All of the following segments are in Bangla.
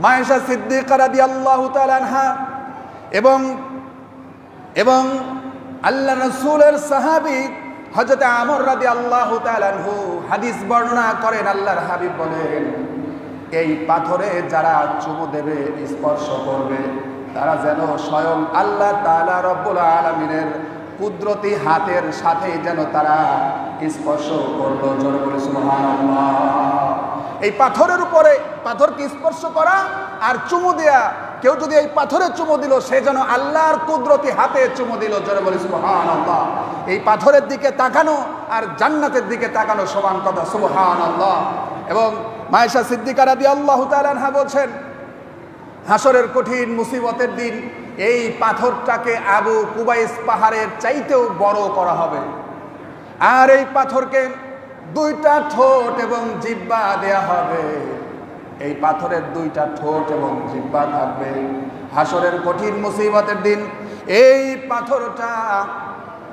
মা আয়েশা সিদ্দিকা রাদিয়াল্লাহু তাআলা আনহা এবং এবং আল্লাহ রাসূলের সাহাবী হযরত আমর রাদিয়াল্লাহু তাআলা আনহু হাদিস বর্ণনা করেন, আল্লাহর হাবিব বলেন, এই পাথরে যারা চুমু দেবে, স্পর্শ করবে, তারা যেন স্বয়ং আল্লাহ তাআলা রব্বুল আলামিনের কুদরতি হাতের সাথে যেন তারা স্পর্শ করলো। জোরে বলে সুবহানাল্লাহ। এই পাথরের উপরে পাথরকে স্পর্শ করা আর চুমু দেয়া, কেউ যদি এই পাথরে চুমু দিল সে যেন আল্লাহর কুদরতি হাতে চুমু দিল। জোরে বলে সুবহানাল্লাহ। এই পাথরের দিকে তাকানো আর জান্নাতের দিকে তাকানো সমান কথা, সুবহানাল্লাহ। এবং মা আয়েশা সিদ্দিকা রাদিয়াল্লাহু তাআলা আনহা বলছেন, হাসরের কঠিন মুসিবতের দিন এই পাথরটাকে আবু কুবাইস পাহাড়ের চাইতেও বড় করা হবে, আর এই পাথরকে দুইটা ঠোঁট এবং জিহ্বা দেয়া হবে। এই পাথরের দুইটা ঠোঁট এবং জিহ্বা থাকবে। হাসরের কঠিন মুসিবতের দিন এই পাথরটা,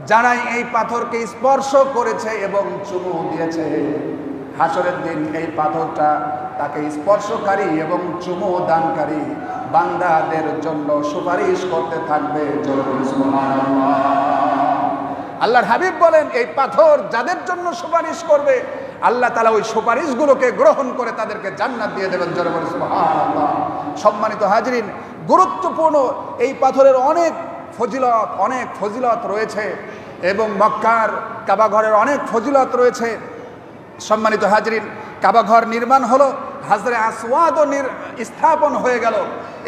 যারাই এই পাথরকে স্পর্শ করেছে এবং চুমু দিয়েছে, হাসরের দিন এই পাথরটা তাকে স্পর্শকারী এবং চুমু দানকারী বান্দাদের জন্য সুপারিশ করতে থাকবে। আল্লাহর হাবিব বলেন, এই পাথর যাদের জন্য সুপারিশ করবে আল্লাহ তাআলা ওই সুপারিশগুলোকে গ্রহণ করে তাদেরকে জান্নাত দিয়ে দেবেন। জোরে বলে সুবহানাল্লাহ। সম্মানিত হাজরিন, গুরুত্বপূর্ণ এই পাথরের অনেক ফজিলত রয়েছে এবং মক্কার কাবা ঘরের অনেক ফজিলত রয়েছে। সম্মানিত হাজরিন, কাবা ঘর নির্মাণ হলো, হাজরে আসওয়াদও স্থাপন হয়ে গেল।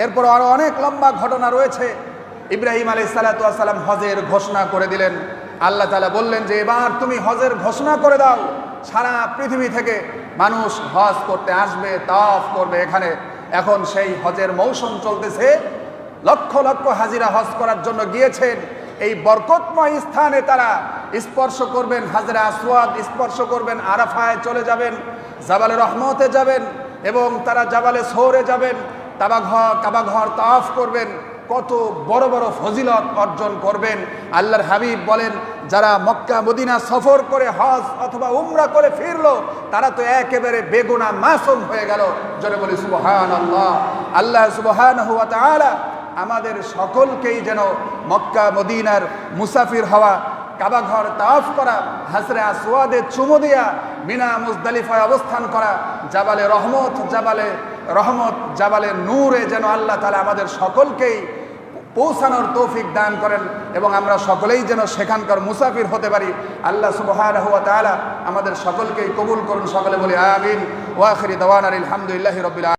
এরপর আরো অনেক লম্বা ঘটনা রয়েছে। ইব্রাহিম আলাইহিস সালাতু ওয়াস সালাম হজের ঘোষণা করে দিলেন। আল্লাহ তাআলা বললেন যে এবার তুমি হজের ঘোষণা করে দাও, সারা পৃথিবী থেকে মানুষ হজ করতে আসবে, তাওয়াফ করবে এখানে। এখন সেই হজের মৌসুম চলতেছে, লক্ষ লক্ষ হাজিরা হজ করার জন্য গিয়েছেন। এই বরকতময় স্থানে তারা স্পর্শ করবেন, হাজরে আসওয়াদ স্পর্শ করবেন, আরাফায় চলে যাবেন, জাবালে রহমতে যাবেন এবং তারা জাবালে সৌরে যাবেন, কাবা ঘর তাওয়াফ করবেন, কত বড় বড় ফজিলত অর্জন করবেন। আল্লাহর হাবিব বলেন, যারা মক্কা মদিনা সফর করে হজ অথবা উমরা করে ফিরলো তারা তো একেবারে বেগুনাহ মাসুম হয়ে গেল। জোরে বলি সুবহানাল্লাহ। আল্লাহ সুবহানাহু ওয়া তাআলা আমাদের সকলকেই যেন মক্কা মদিনার মুসাফির হওয়া, কাবা ঘর তাওয়াফ করা, হাজরে আসওয়াদে চুমু দেয়া, মিনা মুজদালিফায় অবস্থান করা, জাবালে রহমত জাবালে নূরে যেন আল্লাহ তাআলা আমাদের সকলকেই পৌঁছানোর তৌফিক দান করেন এবং আমরা সকলেই যেন সেখানকার মুসাফির হতে পারি। আল্লাহ সুবহানাহু ওয়া তাআলা আমাদের সকলকেই কবুল করুন। সকলে বলি আমিন। ওয়া আখিরি দাওয়ানা আলহামদুলিল্লাহি রাব্বিল আলামিন।